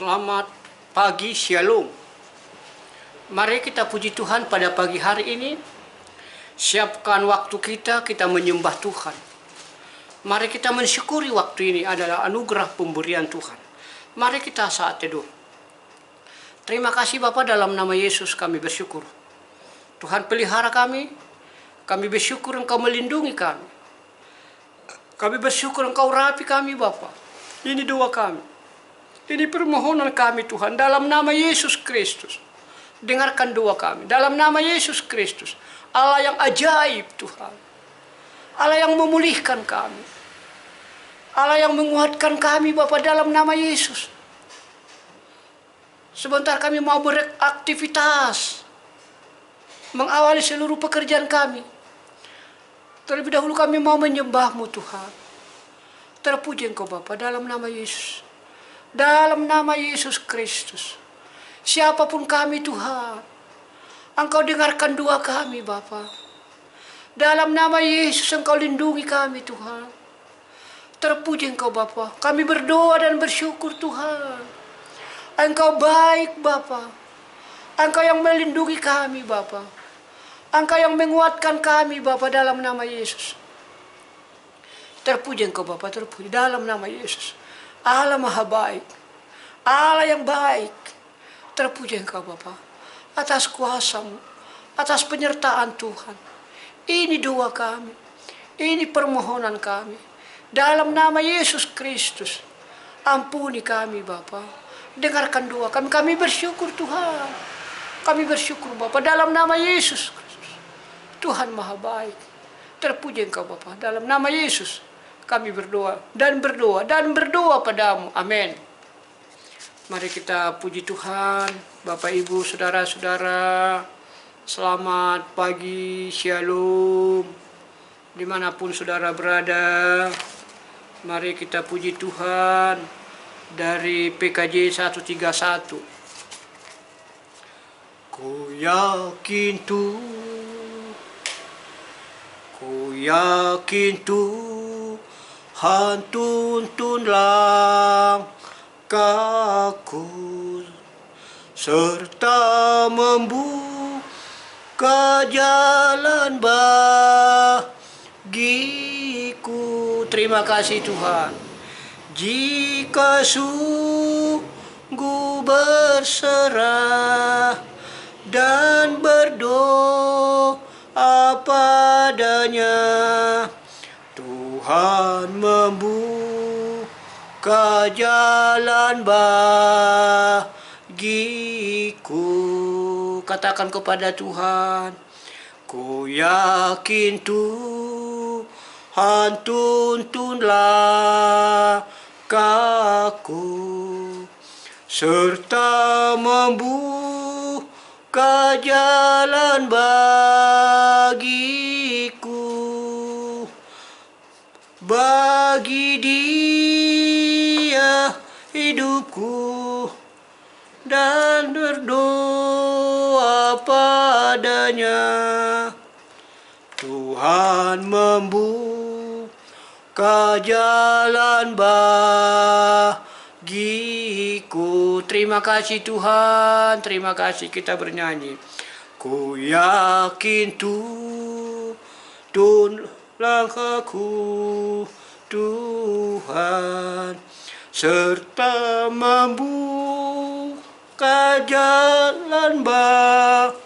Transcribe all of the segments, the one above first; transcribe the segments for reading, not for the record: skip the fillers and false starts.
Selamat pagi, Shalom. Mari kita puji Tuhan pada pagi hari ini. Siapkan waktu kita menyembah Tuhan. Mari kita mensyukuri waktu ini adalah anugerah pemberian Tuhan. Mari kita saat teduh. Terima kasih Bapa, dalam nama Yesus kami bersyukur. Tuhan pelihara kami bersyukur Engkau melindungi kami. Kami bersyukur Engkau rapi kami Bapa. Ini doa kami. Ini permohonan kami Tuhan, dalam nama Yesus Kristus. Dengarkan doa kami, dalam nama Yesus Kristus. Allah yang ajaib Tuhan. Allah yang memulihkan kami. Allah yang menguatkan kami Bapa, dalam nama Yesus. Sebentar kami mau beraktivitas, mengawali seluruh pekerjaan kami. Terlebih dahulu kami mau menyembah-Mu Tuhan. Terpuji Engkau Bapa, dalam nama Yesus. Dalam nama Yesus Kristus. Siapapun kami Tuhan, Engkau dengarkan doa kami Bapa. Dalam nama Yesus Engkau lindungi kami Tuhan. Terpuji Engkau Bapa. Kami berdoa dan bersyukur Tuhan. Engkau baik Bapa. Engkau yang melindungi kami Bapa. Engkau yang menguatkan kami Bapa, dalam nama Yesus. Terpuji Engkau Bapa, terpuji dalam nama Yesus. Allah Maha Baik, Allah yang baik. Terpuji Engkau Bapa atas kuasa-Mu, atas penyertaan Tuhan. Ini doa kami, ini permohonan kami, dalam nama Yesus Kristus. Ampuni kami Bapa, dengarkan doa kami. Kami bersyukur Tuhan, kami bersyukur Bapa, dalam nama Yesus Kristus. Tuhan Maha Baik. Terpuji Engkau Bapa, dalam nama Yesus kami berdoa padamu. Amin. Mari kita puji Tuhan. Bapak, Ibu, Saudara-saudara, selamat pagi, Shalom. Dimanapun saudara berada, mari kita puji Tuhan dari PKJ 131. Ku yakin Tuhan tuntun langkahku, serta membuka jalan bagiku. Terima kasih Tuhan. Jika sungguh berserah dan berdoa padanya, Tuhan membuka jalan bagiku. Katakan kepada Tuhan, ku yakin Tuhan tuntun langkahku, serta membuka jalan bagiku. Bagi Dia hidupku dan berdoa padanya, Tuhan membuka jalan bagiku. Terima kasih Tuhan, terima kasih. Kita bernyanyi. Ku yakin Tuhan langkahku Tuhan, serta membuka jalan bagiku.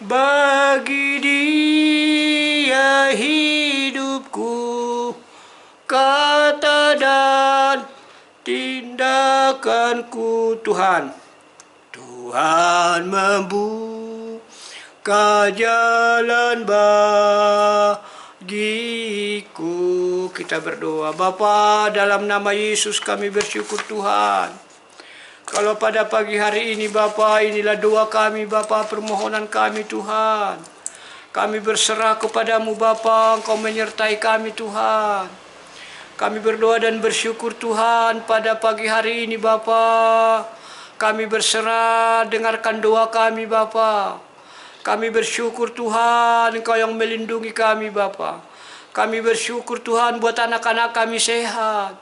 Bagi Dia hidupku, kata dan tindakanku. Tuhan membuka jalan bagiku. Kita berdoa. Bapa, dalam nama Yesus kami bersyukur Tuhan. Kalau pada pagi hari ini Bapa, inilah doa kami Bapa, permohonan kami Tuhan. Kami berserah kepadamu Bapa, Engkau menyertai kami Tuhan. Kami berdoa dan bersyukur Tuhan pada pagi hari ini Bapa. Kami berserah, dengarkan doa kami Bapa. Kami bersyukur Tuhan, Engkau yang melindungi kami Bapa. Kami bersyukur Tuhan buat anak-anak kami sehat.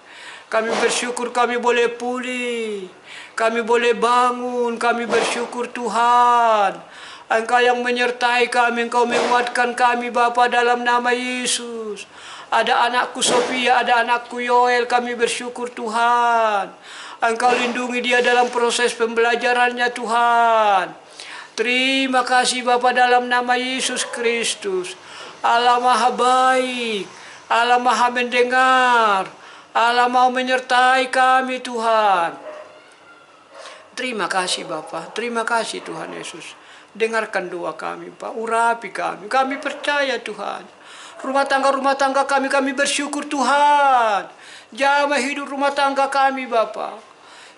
Kami bersyukur kami boleh pulih. Kami boleh bangun. Kami bersyukur Tuhan. Engkau yang menyertai kami. Engkau menguatkan kami Bapa dalam nama Yesus. Ada anakku Sophia, ada anakku Yoel. Kami bersyukur Tuhan. Engkau lindungi dia dalam proses pembelajarannya Tuhan. Terima kasih Bapa dalam nama Yesus Kristus. Allah Maha baik. Allah Maha mendengar. Allah mau menyertai kami Tuhan. Terima kasih Bapa. Terima kasih Tuhan Yesus. Dengarkan doa kami Pak. Urapi kami. Kami percaya Tuhan. Rumah tangga kami bersyukur Tuhan. Jamah hidup rumah tangga kami Bapa.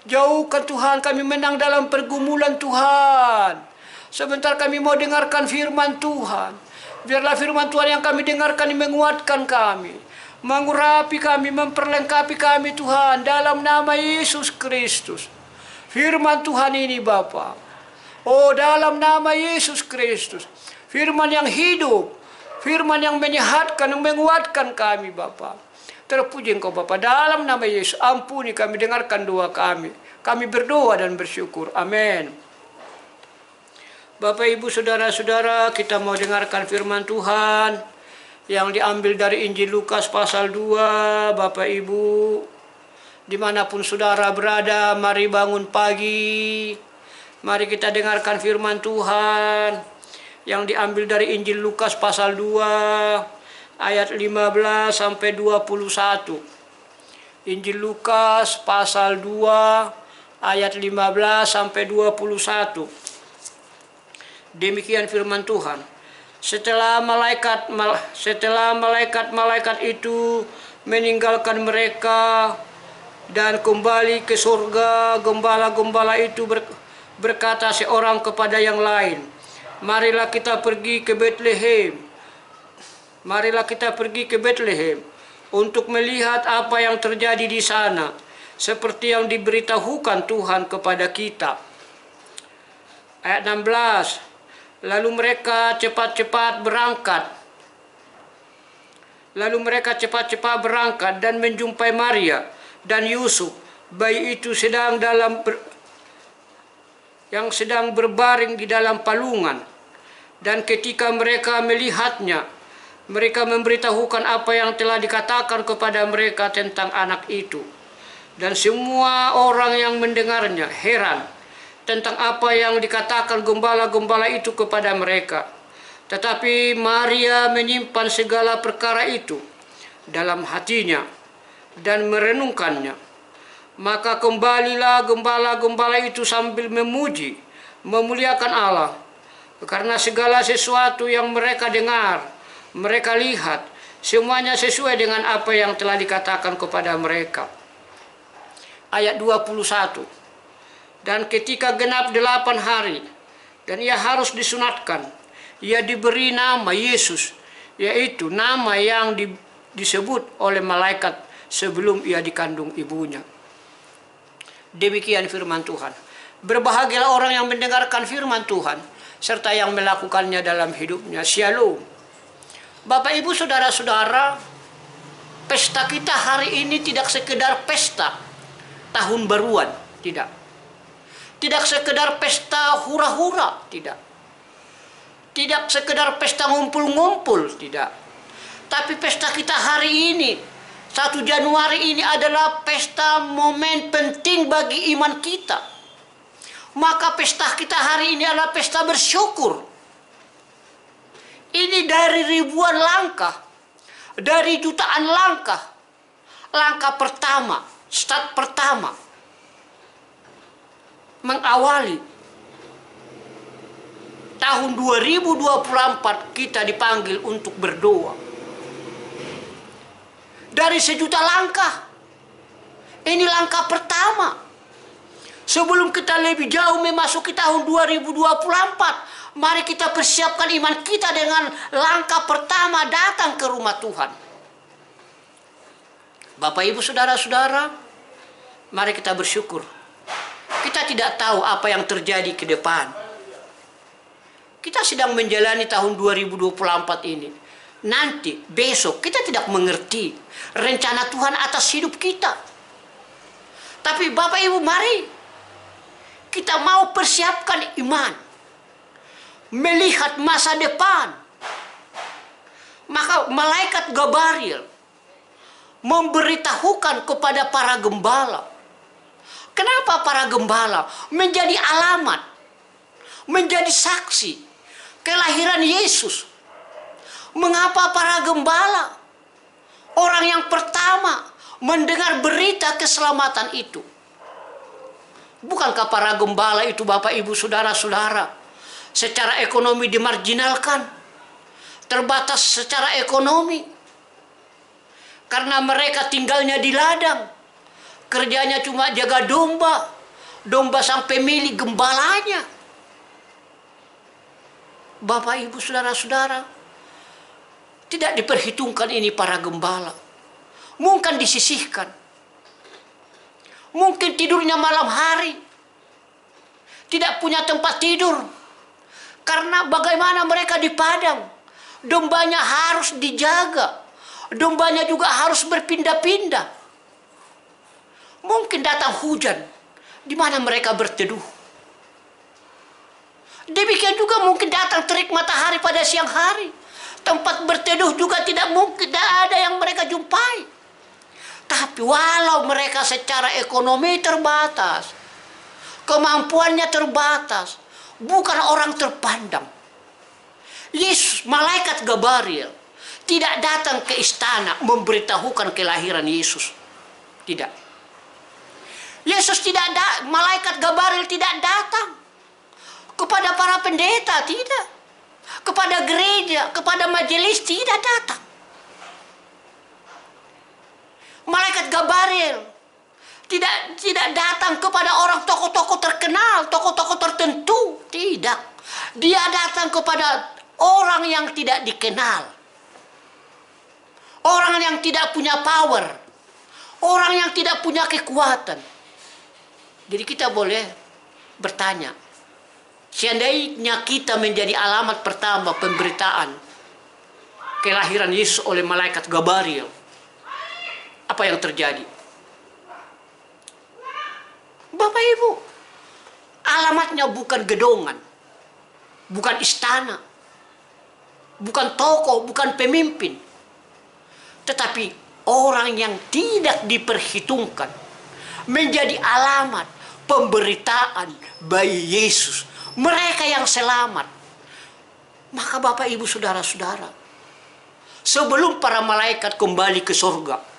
Jauhkan Tuhan, kami menang dalam pergumulan Tuhan. Sebentar kami mau dengarkan firman Tuhan. Biarlah firman Tuhan yang kami dengarkan menguatkan kami. Mengurapi kami, memperlengkapi kami Tuhan. Dalam nama Yesus Kristus. Firman Tuhan ini Bapa. Oh dalam nama Yesus Kristus. Firman yang hidup. Firman yang menyehatkan, yang menguatkan kami Bapa. Terpuji Engkau Bapa. Dalam nama Yesus ampuni kami, dengarkan doa kami. Kami berdoa dan bersyukur. Amin. Bapak Ibu Saudara-saudara, kita mau dengarkan firman Tuhan yang diambil dari Injil Lukas pasal 2. Bapak Ibu dimanapun saudara berada, mari bangun pagi. Mari kita dengarkan firman Tuhan yang diambil dari Injil Lukas pasal 2 ayat 15 sampai 21. Injil Lukas pasal 2 ayat 15 sampai 21. Demikian firman Tuhan. Setelah malaikat-malaikat itu meninggalkan mereka dan kembali ke surga, gembala-gembala itu berkata seorang kepada yang lain, marilah kita pergi ke Betlehem. Marilah kita pergi ke Betlehem untuk melihat apa yang terjadi di sana, seperti yang diberitahukan Tuhan kepada kita. Ayat 16. Lalu mereka cepat-cepat berangkat dan menjumpai Maria dan Yusuf. Bayi itu sedang berbaring di dalam palungan. Dan ketika mereka melihatnya, mereka memberitahukan apa yang telah dikatakan kepada mereka tentang anak itu. Dan semua orang yang mendengarnya heran tentang apa yang dikatakan gembala-gembala itu kepada mereka. Tetapi Maria menyimpan segala perkara itu dalam hatinya dan merenungkannya. Maka kembalilah gembala-gembala itu sambil memuji, memuliakan Allah. Karena segala sesuatu yang mereka dengar, mereka lihat, semuanya sesuai dengan apa yang telah dikatakan kepada mereka. Ayat 21. Dan ketika genap 8 hari, dan ia harus disunatkan, ia diberi nama Yesus, yaitu nama yang disebut oleh malaikat sebelum ia dikandung ibunya. Demikian firman Tuhan. Berbahagialah orang yang mendengarkan firman Tuhan, serta yang melakukannya dalam hidupnya. Shalom. Bapak Ibu Saudara-saudara, pesta kita hari ini tidak sekedar pesta tahun baruan, tidak. Tidak sekedar pesta hura-hura, tidak. Tidak sekedar pesta ngumpul-ngumpul, tidak. Tapi pesta kita hari ini, 1 Januari ini adalah pesta momen penting bagi iman kita. Maka pesta kita hari ini adalah pesta bersyukur. Ini dari ribuan langkah, dari jutaan langkah. Langkah pertama, start pertama, mengawali tahun 2024 kita dipanggil untuk berdoa. Dari sejuta langkah, ini langkah pertama. Sebelum kita lebih jauh memasuki tahun 2024, mari kita persiapkan iman kita dengan langkah pertama datang ke rumah Tuhan. Bapak Ibu Saudara-saudara, mari kita bersyukur. Kita tidak tahu apa yang terjadi ke depan. Kita sedang menjalani tahun 2024 ini. Nanti, besok, kita tidak mengerti rencana Tuhan atas hidup kita. Tapi Bapak Ibu, mari kita mau persiapkan iman, melihat masa depan. Maka malaikat Gabriel memberitahukan kepada para gembala. Kenapa para gembala menjadi alamat, menjadi saksi kelahiran Yesus? Mengapa para gembala, orang yang pertama mendengar berita keselamatan itu? Bukankah para gembala itu, Bapak Ibu Saudara-saudara, secara ekonomi dimarginalkan, terbatas secara ekonomi, karena mereka tinggalnya di ladang, kerjanya cuma jaga domba, domba sampai milik gembalanya. Bapak Ibu Saudara-saudara, tidak diperhitungkan ini para gembala. Mungkin disisihkan, mungkin tidurnya malam hari, tidak punya tempat tidur, karena bagaimana mereka di padang, dombanya harus dijaga, dombanya juga harus berpindah-pindah. Mungkin datang hujan, di mana mereka berteduh. Demikian juga mungkin datang terik matahari pada siang hari, tempat berteduh juga tidak mungkin, tidak ada yang mereka jumpai. Tapi walau mereka secara ekonomi terbatas, kemampuannya terbatas, bukan orang terpandang, Yesus, malaikat Gabriel tidak datang ke istana memberitahukan kelahiran Yesus. Tidak. Yesus tidak malaikat Gabriel tidak datang kepada para pendeta, tidak. Kepada gereja, kepada majelis, tidak datang. Malaikat Gabriel tidak datang kepada orang tokoh-tokoh terkenal, tokoh-tokoh tertentu, tidak. Dia datang kepada orang yang tidak dikenal, orang yang tidak punya power, orang yang tidak punya kekuatan. Jadi kita boleh bertanya, seandainya kita menjadi alamat pertama pemberitaan kelahiran Yesus oleh malaikat Gabriel, apa yang terjadi? Bapak Ibu, alamatnya bukan gedongan, bukan istana, bukan tokoh, bukan pemimpin, tetapi orang yang tidak diperhitungkan menjadi alamat pemberitaan bayi Yesus, mereka yang selamat. Maka Bapak Ibu Saudara-saudara, sebelum para malaikat kembali ke surga,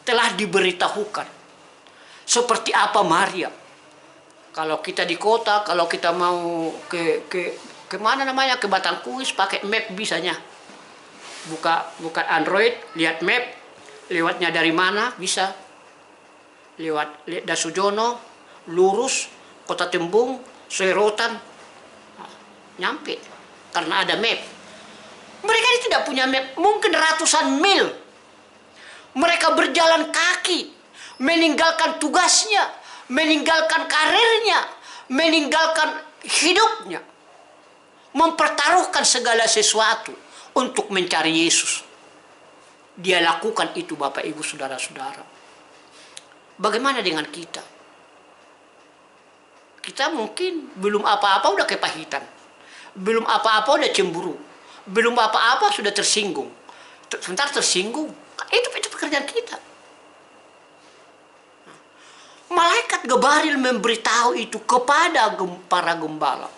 telah diberitahukan seperti apa Maria. Kalau kita di kota, kalau kita mau ke mana namanya, ke Batang Kuis, pakai map bisanya. Buka Android, lihat map, lewatnya dari mana bisa. Lewat Dasujono, lurus, Kota Tembung, Serotan, nyampe karena ada map. Mereka ini tidak punya map, mungkin ratusan mil. Mereka berjalan kaki, meninggalkan tugasnya, meninggalkan karirnya, meninggalkan hidupnya, mempertaruhkan segala sesuatu untuk mencari Yesus. Dia lakukan itu, Bapak Ibu Saudara-saudara. Bagaimana dengan kita? Kita mungkin belum apa-apa udah kepahitan, belum apa-apa udah cemburu, belum apa-apa sudah tersinggung. Sebentar tersinggung, itu pekerjaan kita. Malaikat Gabriel memberitahu itu kepada para gembala.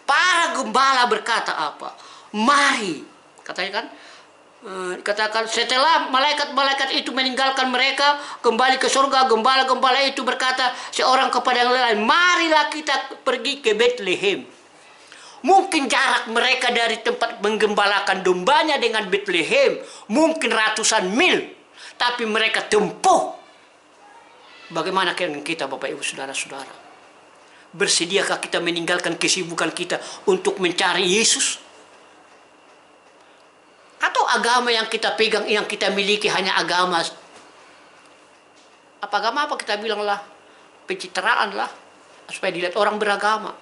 Para gembala berkata apa? Mari, katakan setelah malaikat-malaikat itu meninggalkan mereka kembali ke surga, gembala-gembala itu berkata seorang kepada yang lain, marilah kita pergi ke Bethlehem. Mungkin jarak mereka dari tempat menggembalakan dombanya dengan Bethlehem mungkin ratusan mil, tapi mereka tempuh. Bagaimana dengan kita, Bapak Ibu Saudara-saudara? Bersediakah kita meninggalkan kesibukan kita untuk mencari Yesus? Atau agama yang kita pegang, yang kita miliki hanya agama, agama apa kita bilang lah, pencitraan lah, supaya dilihat orang beragama.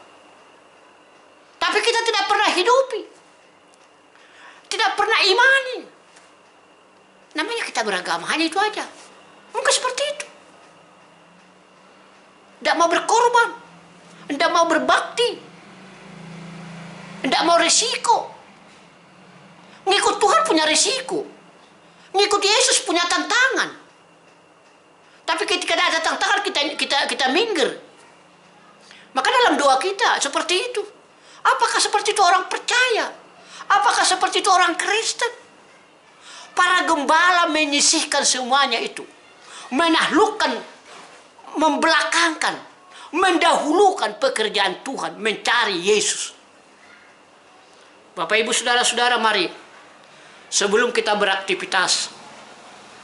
Tapi kita tidak pernah hidupi, tidak pernah imani. Namanya kita beragama, hanya itu aja. Mungkin seperti itu. Tidak mau berkorban. Tidak mau berbakti. Tidak mau resiko. Ngikut Tuhan punya resiko. Ngikut Yesus punya tantangan. Tapi ketika ada tantangan kita minggir. Maka dalam doa kita seperti itu. Apakah seperti itu orang percaya? Apakah seperti itu orang Kristen? Para gembala menyisihkan semuanya itu. Menaklukkan, membelakangkan, mendahulukan pekerjaan Tuhan, mencari Yesus. Bapak, Ibu, Saudara-saudara, mari sebelum kita beraktivitas,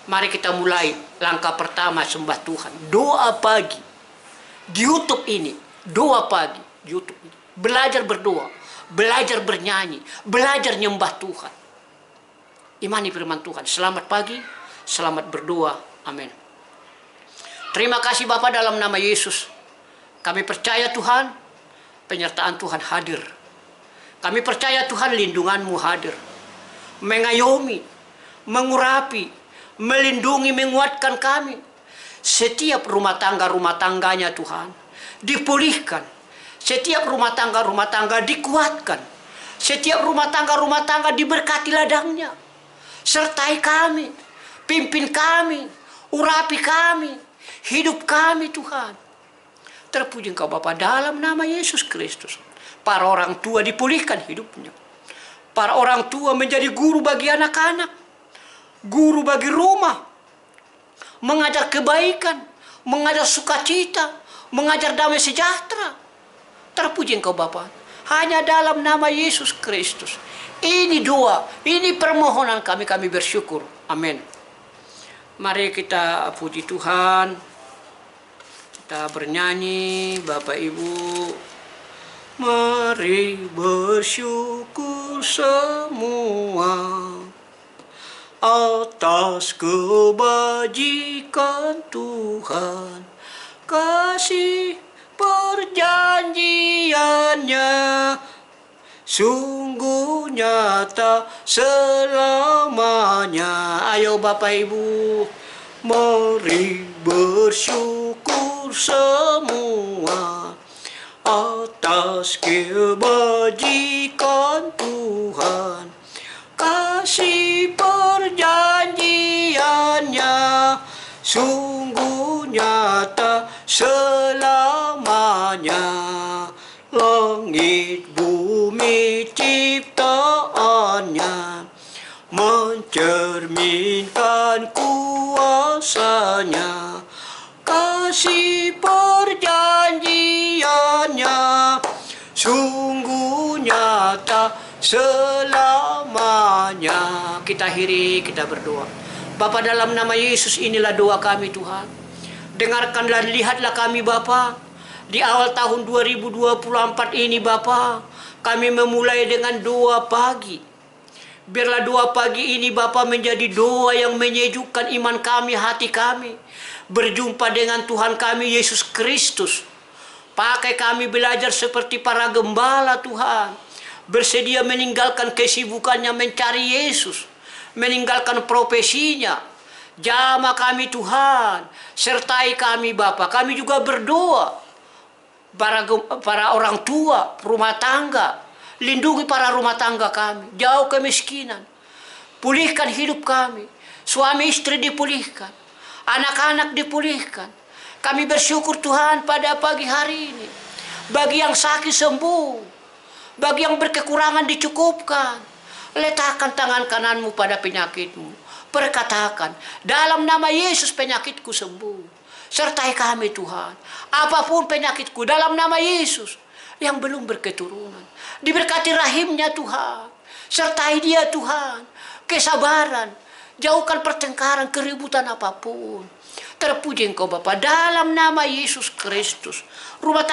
mari kita mulai langkah pertama sembah Tuhan. Doa pagi di YouTube ini, doa pagi di YouTube ini. Belajar berdoa, belajar bernyanyi, belajar nyembah Tuhan. Imani firman Tuhan. Selamat pagi, selamat berdoa. Amin. Terima kasih Bapa, dalam nama Yesus. Kami percaya Tuhan, penyertaan Tuhan hadir. Kami percaya Tuhan, lindungan-Mu hadir. Mengayomi, mengurapi, melindungi, menguatkan kami. Setiap rumah tangganya Tuhan dipulihkan. Setiap rumah tangga dikuatkan. Setiap rumah tangga diberkati ladangnya. Sertai kami, pimpin kami, urapi kami, hidup kami Tuhan. Terpuji Engkau Bapa, dalam nama Yesus Kristus. Para orang tua dipulihkan hidupnya. Para orang tua menjadi guru bagi anak-anak, guru bagi rumah, mengajar kebaikan, mengajar sukacita, mengajar damai sejahtera. Terpuji Engkau Bapa, hanya dalam nama Yesus Kristus. Ini doa, ini permohonan kami bersyukur. Amin. Mari kita puji Tuhan. Kita bernyanyi, Bapak Ibu. Mari bersyukur semua atas kebajikan Tuhan. Kasih perjanjiannya sungguh nyata selamanya. Ayo Bapak Ibu, mari bersyukur semua atas kebajikan Tuhan. Kasih perjanjiannya sungguh nyata selamanya. Langit bumi ciptaannya mencerminkan kuasanya. Kasih perjanjiannya sungguh nyata selamanya. Kita akhiri, kita berdoa. Bapa, dalam nama Yesus, inilah doa kami Tuhan. Dengarkanlah, lihatlah kami Bapa. Di awal tahun 2024 ini Bapa, kami memulai dengan doa pagi. Biarlah doa pagi ini Bapa menjadi doa yang menyejukkan iman kami, hati kami. Berjumpa dengan Tuhan kami Yesus Kristus. Pakai kami belajar seperti para gembala Tuhan. Bersedia meninggalkan kesibukannya mencari Yesus. Meninggalkan profesinya. Jamah kami Tuhan. Sertai kami Bapa. Kami juga berdoa. Para orang tua, rumah tangga, lindungi para rumah tangga kami, jauh kemiskinan, pulihkan hidup kami, suami istri dipulihkan, anak-anak dipulihkan. Kami bersyukur Tuhan pada pagi hari ini, bagi yang sakit sembuh, bagi yang berkekurangan dicukupkan. Letakkan tangan kananmu pada penyakitmu, perkatakan, dalam nama Yesus penyakitku sembuh. Sertai kami Tuhan. Apapun penyakitku dalam nama Yesus. Yang belum berketurunan. Diberkati rahimnya Tuhan. Sertai dia Tuhan. Kesabaran. Jauhkan pertengkaran, keributan apapun. Terpuji Engkau Bapa dalam nama Yesus Kristus. Rumah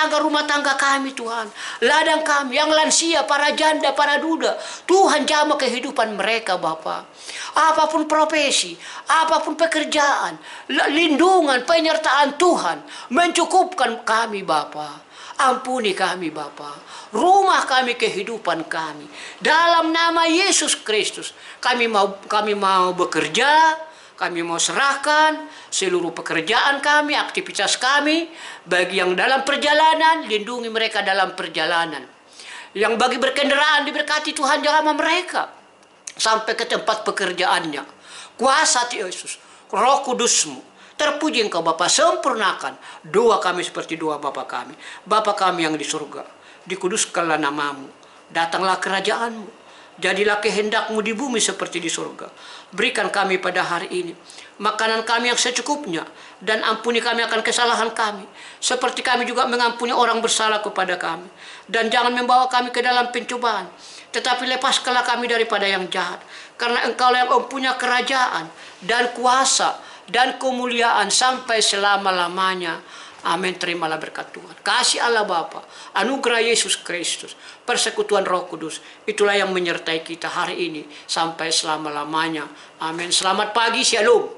tangga kami Tuhan. Ladang kami yang lansia, para janda, para duda. Tuhan jamah kehidupan mereka Bapa. Apapun profesi, apapun pekerjaan, lindungan, penyertaan Tuhan mencukupkan kami Bapa. Ampuni kami Bapa. Rumah kami, kehidupan kami. Dalam nama Yesus Kristus. Kami mau bekerja, Kami mau serahkan seluruh pekerjaan kami, aktivitas kami. Bagi yang dalam perjalanan, lindungi mereka dalam perjalanan. Yang bagi berkendaraan, diberkati Tuhan jama mereka sampai ke tempat pekerjaannya. Kuasa Yesus, Roh Kudus-Mu, terpuji Engkau Bapa, sempurnakan doa kami seperti doa Bapa kami. Bapa kami yang di surga, dikuduskanlah namamu, datanglah kerajaan-Mu, jadilah kehendak-Mu di bumi seperti di surga. Berikan kami pada hari ini makanan kami yang secukupnya, dan ampuni kami akan kesalahan kami, seperti kami juga mengampuni orang bersalah kepada kami. Dan jangan membawa kami ke dalam pencobaan, tetapi lepaskanlah kami daripada yang jahat. Karena Engkau yang mempunyai kerajaan dan kuasa dan kemuliaan sampai selama-lamanya. Amin. Terimalah berkat Tuhan. Kasih Allah Bapa, anugerah Yesus Kristus, persekutuan Roh Kudus, itulah yang menyertai kita hari ini sampai selama-lamanya. Amin. Selamat pagi, Shalom.